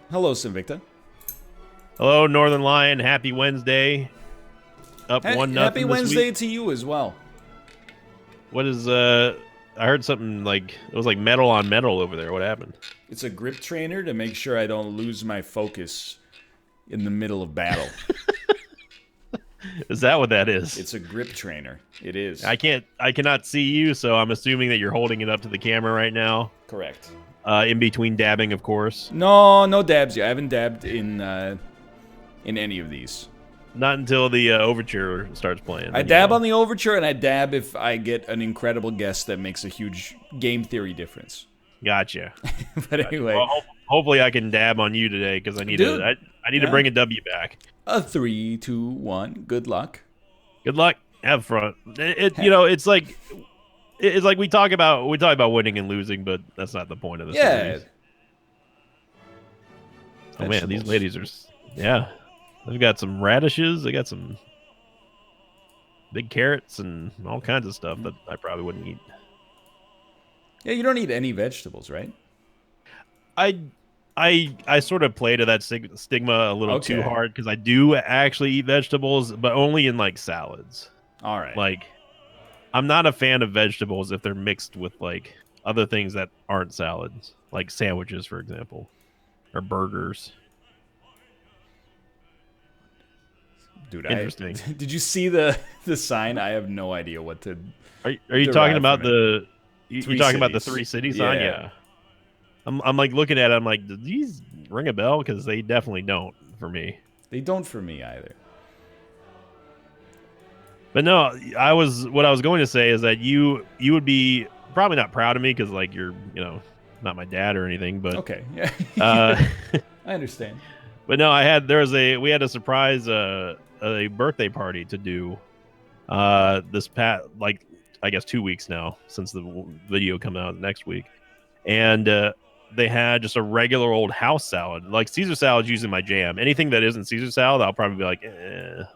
Hello, Sinvicta. Hello, Northernlion. Happy Wednesday. Up one Happy nothing this Wednesday week. to you as well. What is I heard something like it was like metal on metal over there. What happened? It's a grip trainer to make sure I don't lose my focus in the middle of battle. Is that what that is? It's a grip trainer. It is. I cannot see you, so I'm assuming that you're holding it up to the camera right now. Correct. In between dabbing, of course. No dabs yet. I haven't dabbed in any of these. Not until the overture starts playing. I dab on the overture, and I dab if I get an incredible guess that makes a huge game theory difference. Gotcha. But anyway, well, hopefully I can dab on you today because I need Dude, I need to bring a W back. a 3, 2, 1. Good luck. Good luck. Have fun. It's like we talk about winning and losing, but that's not the point of the series. Oh man, these ladies are they've got some radishes. They got some big carrots and all kinds of stuff that I probably wouldn't eat. Yeah, you don't eat any vegetables, right? I sort of play to that stigma a little too hard because I do actually eat vegetables, but only in like salads. All right. Like, I'm not a fan of vegetables if they're mixed with like other things that aren't salads, like sandwiches, for example, or burgers. Dude, interesting. Did you see the sign? I have no idea what to. Are you talking about the? You talking about the three cities sign? Yeah. Yeah. I'm like looking at it. I'm like, do these ring a bell? Because they definitely don't for me. They don't for me either. But no, what I was going to say is that you would be probably not proud of me because like you're not my dad or anything. But okay, yeah, I understand. But no, we had a surprise a birthday party to do this past like I guess 2 weeks now since the video coming out next week, and they had just a regular old house salad. Like Caesar salad's usually my jam. Anything that isn't Caesar salad, I'll probably be like,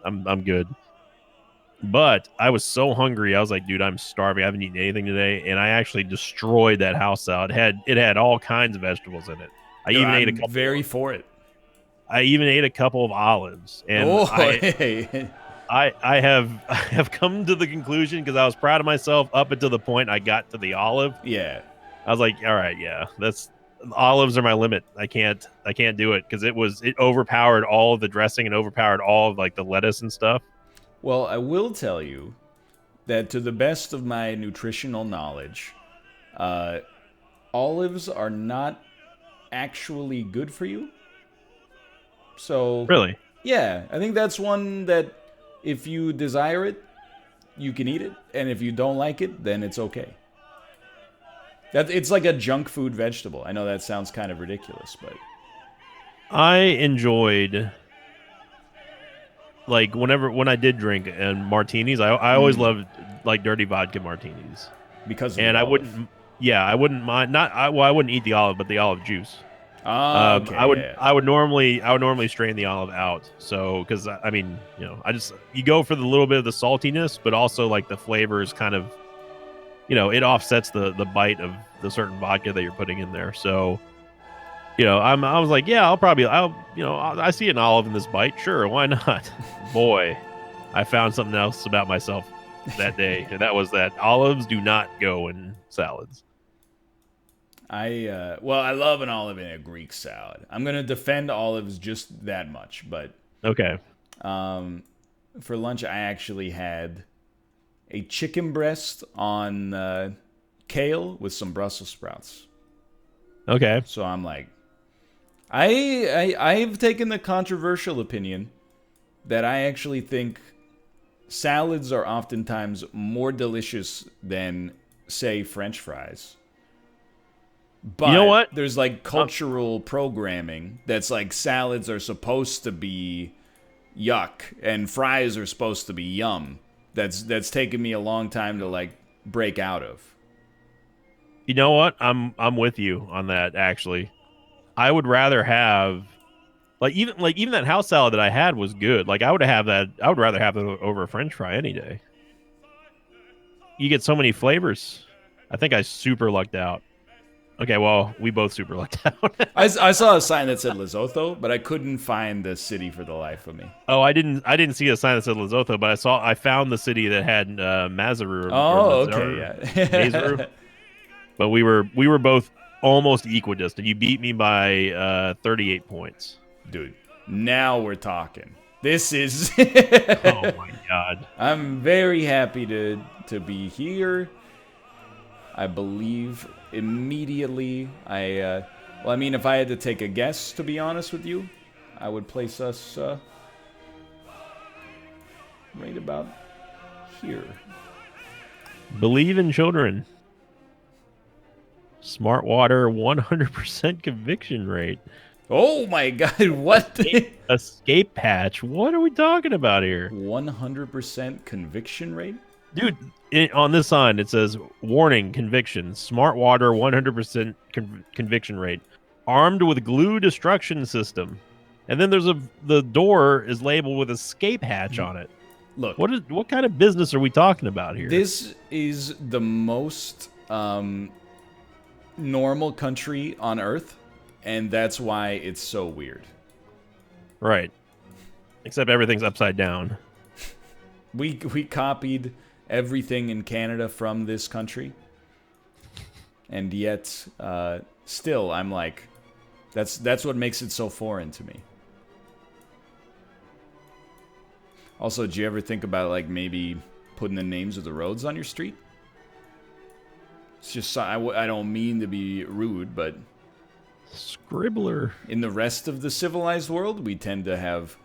I'm good. But I was so hungry, I was like, dude, I'm starving. I haven't eaten anything today, and I actually destroyed that house salad. It had all kinds of vegetables in it. I even ate a couple. Very for it. I even ate a couple of olives, and I have come to the conclusion because I was proud of myself up until the point I got to the olive. Yeah, I was like, all right, yeah, olives are my limit. I can't do it because it overpowered all of the dressing and overpowered all of like the lettuce and stuff. Well, I will tell you that to the best of my nutritional knowledge, olives are not actually good for you. So Really? Yeah, I think that's one that if you desire it, you can eat it, and if you don't like it, then it's okay. It's like a junk food vegetable. I know that sounds kind of ridiculous, but I enjoyed like when I did drink and martinis, I always loved like dirty vodka martinis because of and I wouldn't mind I wouldn't eat the olive, but the olive juice. Okay. I would normally strain the olive out. So, because I mean, you go for the little bit of the saltiness, but also like the flavor is kind of, it offsets the bite of the certain vodka that you're putting in there. So, I was like, yeah, I see an olive in this bite. Sure. Why not? Boy, I found something else about myself that day. And that was that olives do not go in salads. I love an olive in a Greek salad. I'm gonna defend olives just that much, but okay. For lunch I actually had a chicken breast on kale with some Brussels sprouts. Okay. So I'm like, I've taken the controversial opinion that I actually think salads are oftentimes more delicious than, say, French fries. But you know what? There's like cultural programming that's like salads are supposed to be yuck and fries are supposed to be yum. That's taken me a long time to like break out of. You know what? I'm with you on that actually. I would rather have even that house salad that I had was good. Like I would rather have it over a French fry any day. You get so many flavors. I think I super lucked out. Okay, well, we both super lucked out. I saw a sign that said Lesotho, but I couldn't find the city for the life of me. Oh, I didn't see a sign that said Lesotho, but I found the city that had Mazaru or Oh, okay, Mazaru. yeah. But we were both almost equidistant. You beat me by 38 points. Dude, now we're talking. This is Oh my god. I'm very happy to be here. I believe immediately well, I mean, if I had to take a guess, to be honest with you, I would place us right about here. Believe in children. Smart water, 100% conviction rate. Oh my god, what? Escape patch. What are we talking about here? 100% conviction rate? Dude, on this sign, it says, warning, conviction, smart water, 100% conviction rate, armed with glue destruction system. And then the door is labeled with escape hatch on it. Look, what kind of business are we talking about here? this is the most normal country on Earth, and that's why it's so weird. Right. Except everything's upside down. We copied everything in Canada from this country, and yet still I'm like, that's what makes it so foreign to me. Also, do you ever think about like maybe putting the names of the roads on your street? It's just I don't mean to be rude, but Scribbler. in the rest of the civilized world, we tend to have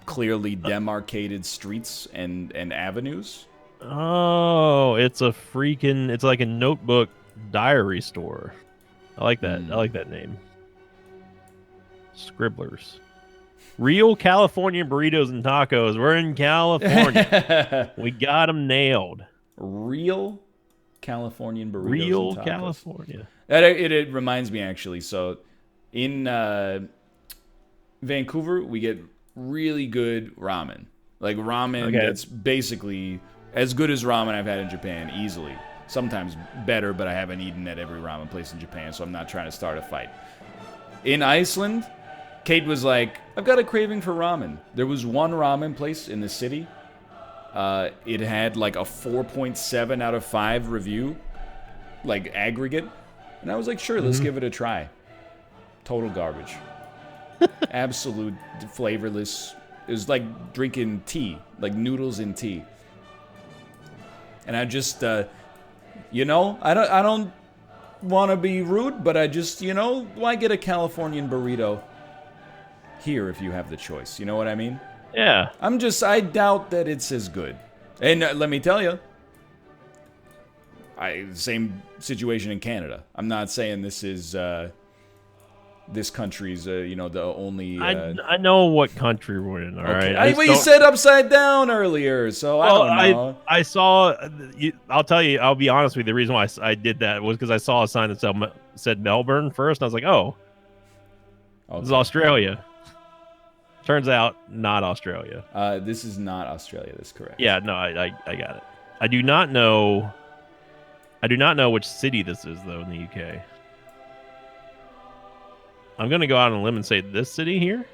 clearly demarcated streets and avenues. Oh, it's like a notebook diary store. I like that. I like that name. Scribblers. Real California burritos and tacos. We're in California. We got them nailed. Real Californian burritos Real and tacos. California. It reminds me, actually. So, in Vancouver, we get really good ramen. Like ramen that's basically as good as ramen I've had in Japan, easily. Sometimes better, but I haven't eaten at every ramen place in Japan, so I'm not trying to start a fight. In Iceland, Kate was like, I've got a craving for ramen. There was one ramen place in the city. It had like a 4.7 out of 5 review, like aggregate. And I was like, sure, let's give it a try. Total garbage. Absolute flavorless. It was like drinking tea, like noodles in tea. And I just, I don't want to be rude, but I just, why get a Californian burrito here if you have the choice? You know what I mean? Yeah. I doubt that it's as good. And let me tell you, same situation in Canada. I'm not saying this is this country's, the only. I know what country we're in. All right. You said upside down earlier, so I don't know. I saw. I'll tell you. I'll be honest with you. The reason why I did that was because I saw a sign that said Melbourne first, and I was like, "Oh, this is Australia." Turns out, not Australia. This is not Australia. That's correct. Yeah, no, I got it. I do not know which city this is, though, in the UK. I'm going to go out on a limb and say this city here.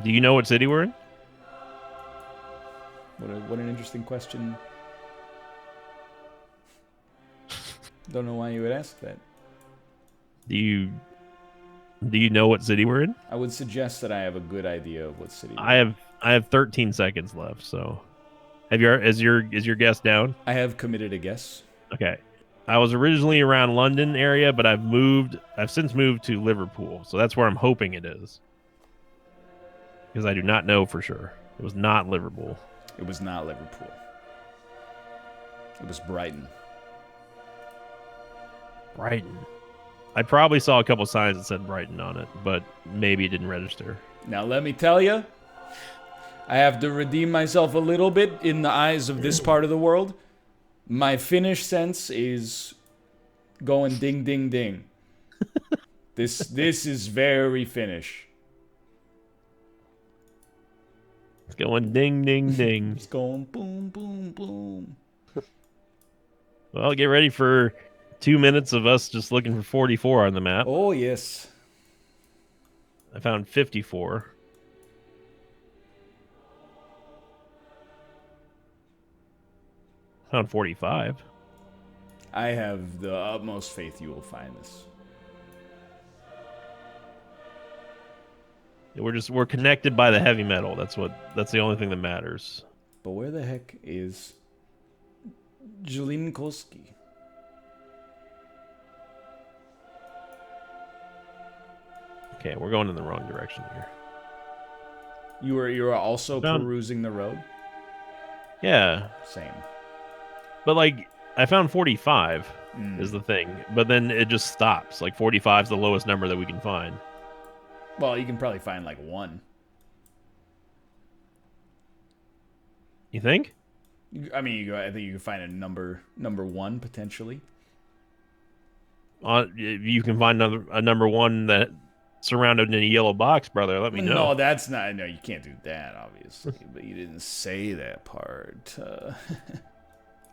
Do you know what city we're in? What an interesting question. Don't know why you would ask that. Do you know what city we're in? I would suggest that I have a good idea of what city. I have 13 seconds left, so is your guess down? I have committed a guess. Okay. I was originally around London area, but I've since moved to Liverpool, so that's where I'm hoping it is. Because I do not know for sure. It was not Liverpool. It was not Liverpool. It was Brighton. Brighton. I probably saw a couple signs that said Brighton on it, but maybe it didn't register. Now let me tell you, I have to redeem myself a little bit in the eyes of this part of the world. My Finnish sense is going ding, ding, ding. This is very Finnish. It's going ding, ding, ding. It's going boom, boom, boom. Well, get ready for 2 minutes of us just looking for 44 on the map. Oh, yes. I found 54. Found 45. I have the utmost faith you will find this. We're connected by the heavy metal. That's the only thing that matters. But where the heck is Jelinkoski? Okay, we're going in the wrong direction here. You were also perusing the road? Yeah. Same. But like I found 45 is the thing. But then it just stops. Like 45 is the lowest number that we can find. Well, you can probably find like 1. You think? I mean, I think you can find a number 1 potentially. You can find a number 1 that surrounded in a yellow box, brother. Let me know. No, that's not. No, you can't do that, obviously. But you didn't say that part.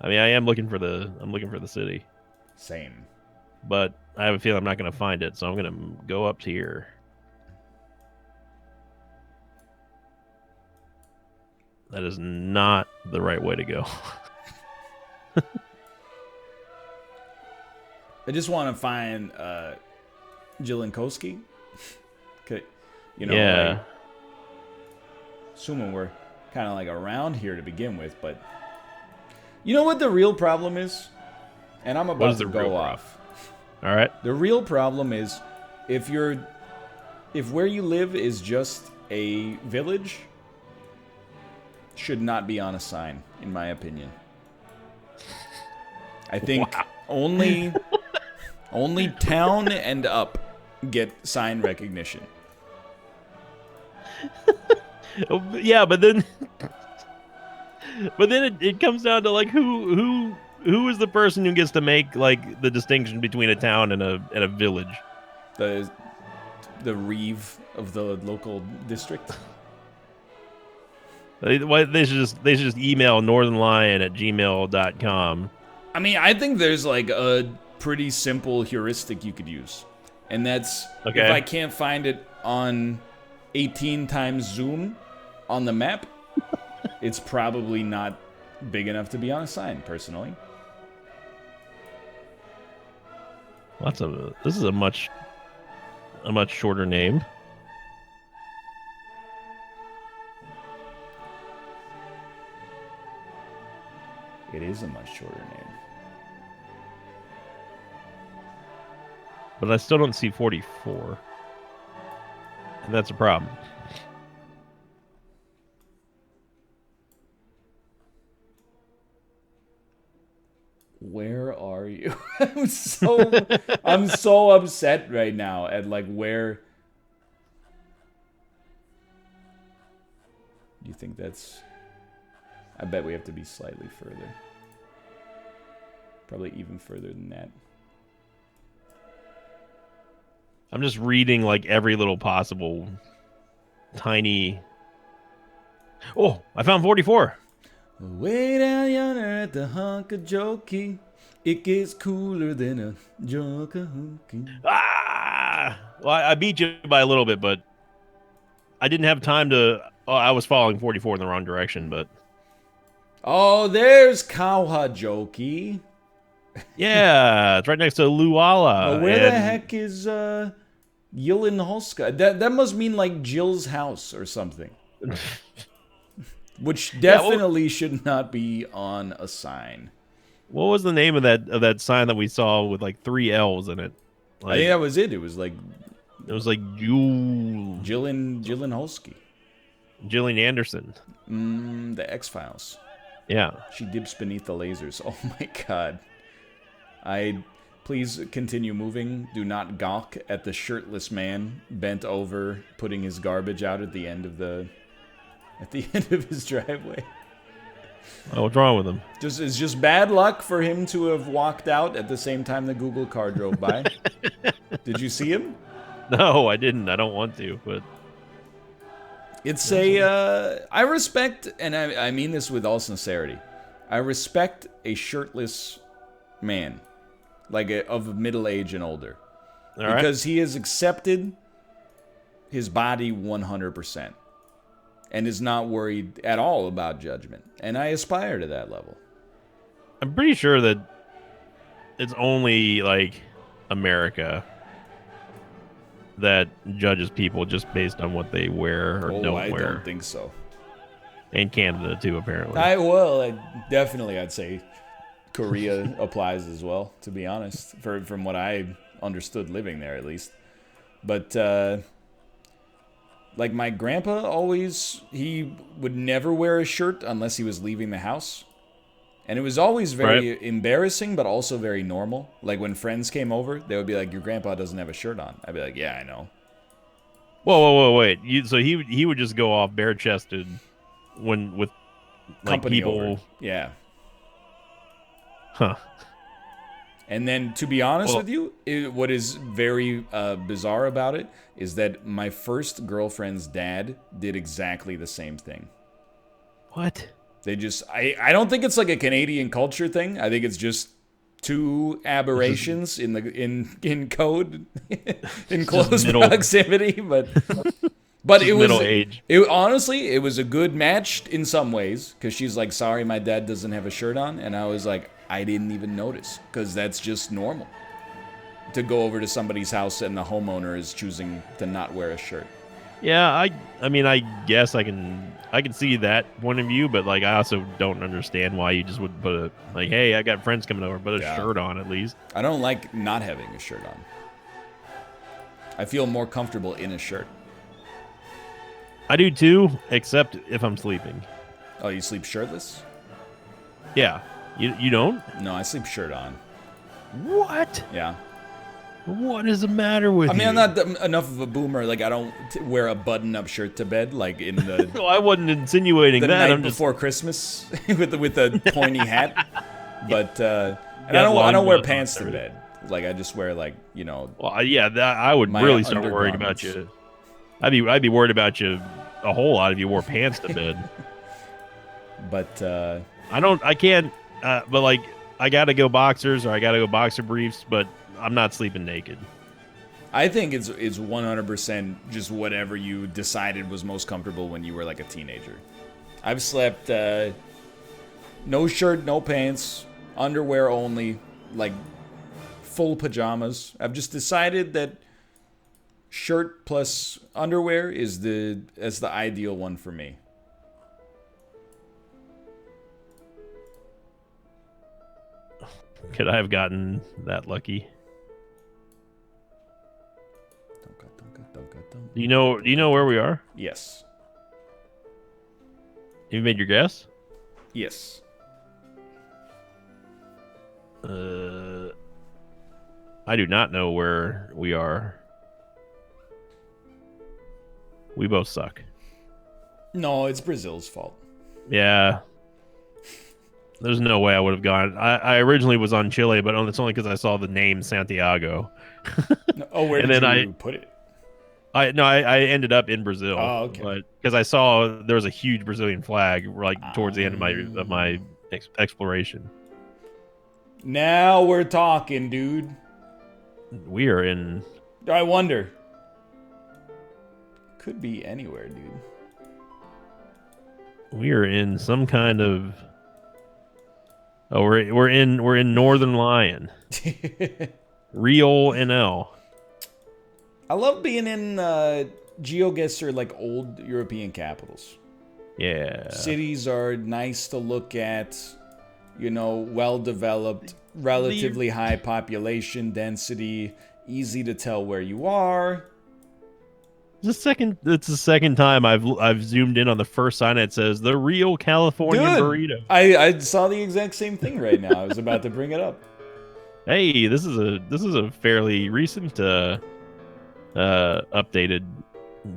I mean, I'm looking for the city. Same. But I have a feeling I'm not going to find it, so I'm going to go up here. That is not the right way to go. I just want to find Jelinkoski. Okay, yeah. Like, assuming we're kind of like around here to begin with, but you know what the real problem is? And I'm about to go off. All right. The real problem is if where you live is just a village, should not be on a sign, in my opinion. I think only town and up get sign recognition. Yeah, but then it comes down to like who is the person who gets to make like the distinction between a town and a village? The reeve of the local district. They should just email northernlion@gmail.com. I mean, I think there's like a pretty simple heuristic you could use. And that's if I can't find it on 18 times zoom on the map, it's probably not big enough to be on a sign, personally. This is a much shorter name. It is a much shorter name. But I still don't see 44. And that's a problem. Where are you? I'm so upset right now at like where. Do you think that's? I bet we have to be slightly further. Probably even further than that. I'm just reading like every little possible tiny. Oh, I found 44. Way down yonder at the hunk of jokey, it gets cooler than a junk of hooky. Ah! Well, I beat you by a little bit, but I didn't have time to. Oh, I was following 44 in the wrong direction, but. Oh, there's Kauha jokey. Yeah, it's right next to Luala. Where the heck is Yelinholska? That must mean like Jill's house or something. Which definitely should not be on a sign. What was the name of that sign that we saw with like 3 L's in it? Like, I think that was it. It was like Jillian Holsky. Gillian Anderson. The X-Files. Yeah. She dips beneath the lasers. Oh my god. Please continue moving. Do not gawk at the shirtless man bent over, putting his garbage out at the end of his driveway. Oh, what's wrong with him? It's just bad luck for him to have walked out at the same time the Google car drove by. Did you see him? No, I didn't. I don't want to, but it's I respect, and I mean this with all sincerity, I respect a shirtless man, like of middle age and older, All right. because he has accepted his body 100% and is not worried at all about judgment. And I aspire to that level. I'm pretty sure that it's only like America that judges people just based on what they wear or don't I wear. don't think so. And Canada too, apparently. I'd say Korea applies as well, to be honest, from what I understood living there at least. But like my grandpa he would never wear a shirt unless he was leaving the house. And it was always very embarrassing, but also very normal. Like when friends came over, they would be like, "Your grandpa doesn't have a shirt on." I'd be like, "Yeah, I know." Whoa, wait! So he would just go off bare chested when with like Company people. over. Yeah. Huh. And then, to be honest with you, what is very bizarre about it is that my first girlfriend's dad did exactly the same thing. What? They just, I don't think it's like a Canadian culture thing. I think it's just two aberrations in code, in close proximity. But it was middle age. Honestly, it was a good match in some ways, because she's like, "Sorry, my dad doesn't have a shirt on," and I was like, I didn't even notice, because that's just normal to go over to somebody's house and the homeowner is choosing to not wear a shirt. Yeah, I mean, I guess I can see that point of view, but like I also don't understand why you just wouldn't put a like, "Hey, I got friends coming over, put a shirt on at least." I don't like not having a shirt on. I feel more comfortable in a shirt. I do too, except if I'm sleeping. Oh, you sleep shirtless? Yeah. You don't? No, I sleep shirt on. What? Yeah. What is the matter with you? I mean, I'm not enough of a boomer. Like, I don't wear a button-up shirt to bed, like in the... No, I wasn't insinuating the that. night before Christmas with the pointy hat. But and I don't wear pants to bed. Like, I just wear, like, you know... Well, yeah, I would really start worrying about you. I'd be worried about you a whole lot if you wore pants to bed. But I can't. But like, I gotta go boxers or I gotta go boxer briefs, but I'm not sleeping naked. I think it's 100% just whatever you decided was most comfortable when you were like a teenager. I've slept no shirt, no pants, underwear only, like full pajamas. I've just decided that shirt plus underwear is the ideal one for me. Could I have gotten that lucky? Do you know where we are? Yes. You made your guess? Yes. I do not know where we are. We both suck. No, it's Brazil's fault. Yeah. There's no way I would have gone. I originally was on Chile, but it's only because I saw the name Santiago. Oh, where did you put it? I ended up in Brazil. Oh, okay. But because I saw there was a huge Brazilian flag like towards the end of my exploration. Now we're talking, dude. We are in. I wonder. Could be anywhere, dude. We are in some kind of. Oh, we're in Northernlion. Rio NL. I love being in Geoguessr, like old European capitals. Yeah. Cities are nice to look at, you know, well developed, relatively high population density, easy to tell where you are. It's the second time I've zoomed in on the first sign that says the real California burrito. I saw the exact same thing right now. I was about to bring it up. Hey, this is a fairly recent updated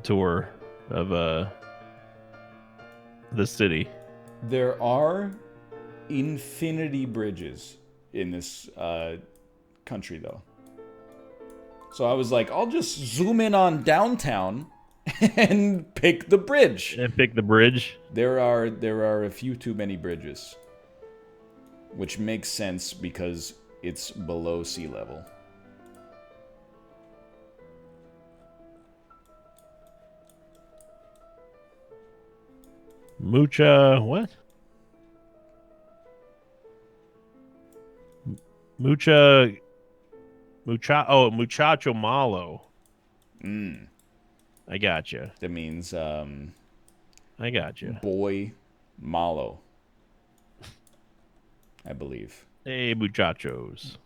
tour of the city. There are infinity bridges in this country, though. So I was like, I'll just zoom in on downtown and pick the bridge. There are a few too many bridges, which makes sense because it's below sea level. What? Muchacho Malo. I gotcha. That means I gotcha. boy malo, I believe. Hey, muchachos.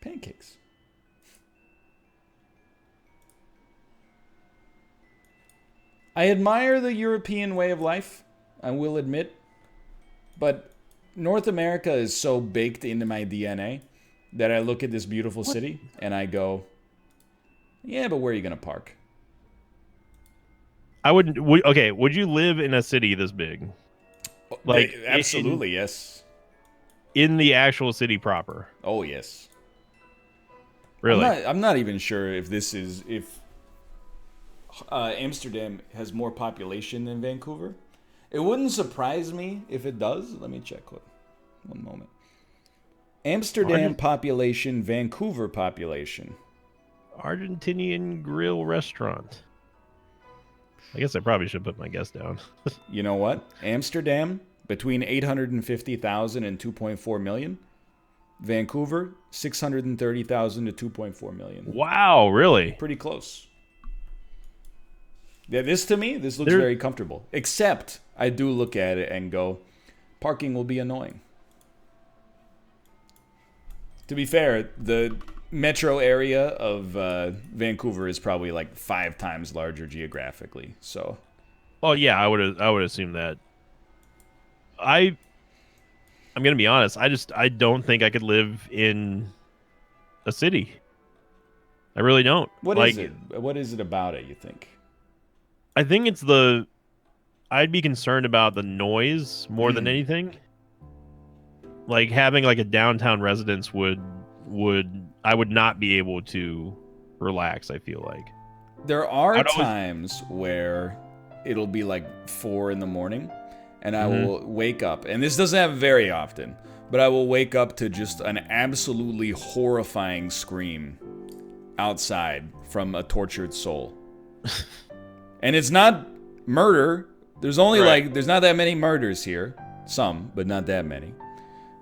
Pancakes. I admire the European way of life, I will admit, but North America is so baked into my DNA that I look at this beautiful city and I go, yeah, but where are you going to park? I wouldn't. Okay, would you live in a city this big? Like absolutely, yes. In the actual city proper. Oh, yes. Really? I'm not even sure if Amsterdam has more population than Vancouver. It wouldn't surprise me if it does. Let me check. One moment. Amsterdam population, Vancouver population. Argentinian grill restaurant. I guess I probably should put my guess down. You know what? Amsterdam, between 850,000 and 2.4 million. Vancouver, 630,000 to 2.4 million. Wow, really? Pretty close. Yeah, this looks very comfortable. Except, I do look at it and go, parking will be annoying. To be fair, the metro area of Vancouver is probably like 5 times larger geographically. So, oh yeah, I would assume that. I'm gonna be honest. I don't think I could live in a city. I really don't. What is it? What is it about it, you think? I think it's I'd be concerned about the noise more than anything. Like having like a downtown residence I would not be able to relax, I feel like. There are times where it'll be like 4 a.m. and I will wake up, and this doesn't happen very often, but I will wake up to just an absolutely horrifying scream outside from a tortured soul. And it's not murder. There's only there's not that many murders here. Some, but not that many.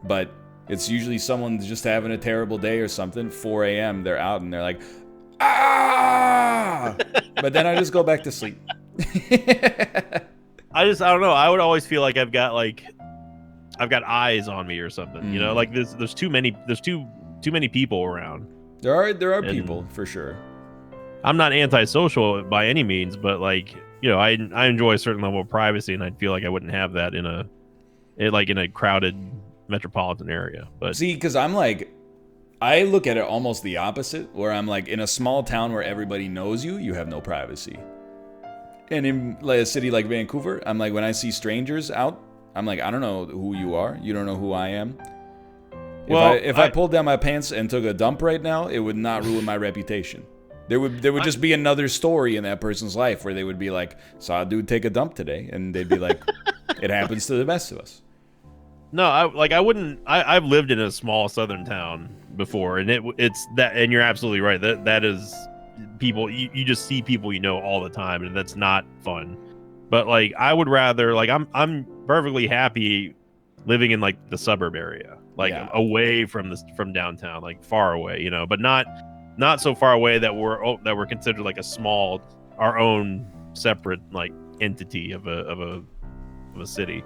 But it's usually someone just having a terrible day or something. 4 a.m. they're out and they're like, ah! But then I just go back to sleep. I don't know. I would always feel like I've got eyes on me or something. You know, like there's too many people around. There are people for sure. I'm not antisocial by any means, but like, you know, I enjoy a certain level of privacy, and I'd feel like I wouldn't have that in a crowded metropolitan area. But see, because I'm like, I look at it almost the opposite, where I'm like, in a small town where everybody knows you have no privacy. And in like a city like Vancouver, I'm like, when I see strangers out, I'm like, I don't know who you are. You don't know who I am. If I pulled down my pants and took a dump right now, it would not ruin my reputation. There would just be another story in that person's life where they would be like, saw a dude take a dump today, and they'd be like, it happens to the best of us. No, I wouldn't. I've lived in a small southern town before, and it's that, and you're absolutely right. That is people. You just see people you know all the time, and that's not fun. But like, I would rather I'm perfectly happy living in like the suburb area, like away from downtown, like far away, you know, but not so far away that we're considered like our own separate like entity of a city.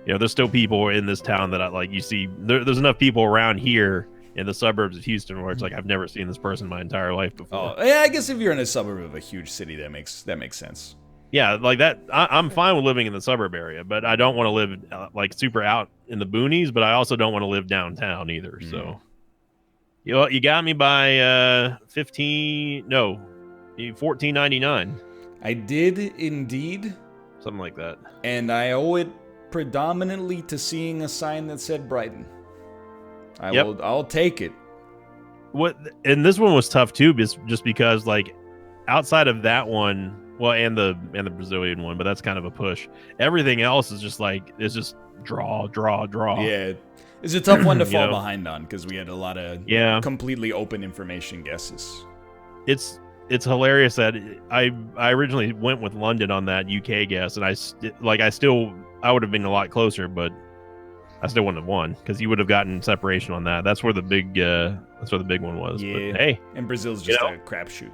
You know, there's still people in this town that you see. There's enough people around here in the suburbs of Houston where it's like I've never seen this person my entire life before. Oh, yeah, I guess if you're in a suburb of a huge city, that makes sense. Yeah, like that. I'm fine with living in the suburb area, but I don't want to live like super out in the boonies. But I also don't want to live downtown either. So, you got me by $14.99. I did indeed. Something like that. And I owe it predominantly to seeing a sign that said Brighton. I'll take it. And this one was tough too, just because like outside of that one, Well, and the Brazilian one, but that's kind of a push. Everything else is just like it's just draw. Yeah, it's a tough one to fall know? behind on because we had a lot of completely open information guesses. It's hilarious that I originally went with London on that UK guess, and I would have been a lot closer, but I still wouldn't have won because you would have gotten separation on that. That's where the big one was. Yeah, but, hey, and Brazil's just a crapshoot.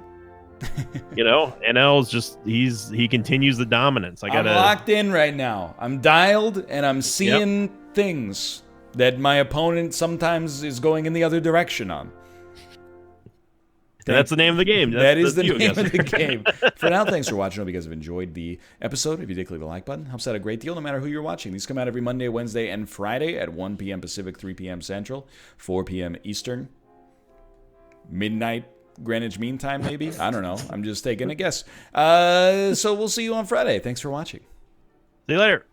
NL's just he continues the dominance. I'm locked in right now. I'm dialed, and I'm seeing things that my opponent sometimes is going in the other direction on. That's the name of the game. That's the name of the game. For now, thanks for watching. I hope you guys have enjoyed the episode. If you did, click the like button. Helps out a great deal no matter who you're watching. These come out every Monday, Wednesday, and Friday at 1 p.m. Pacific, 3 p.m. Central, 4 p.m. Eastern. Midnight Greenwich Mean Time, maybe? I don't know. I'm just taking a guess. So we'll see you on Friday. Thanks for watching. See you later.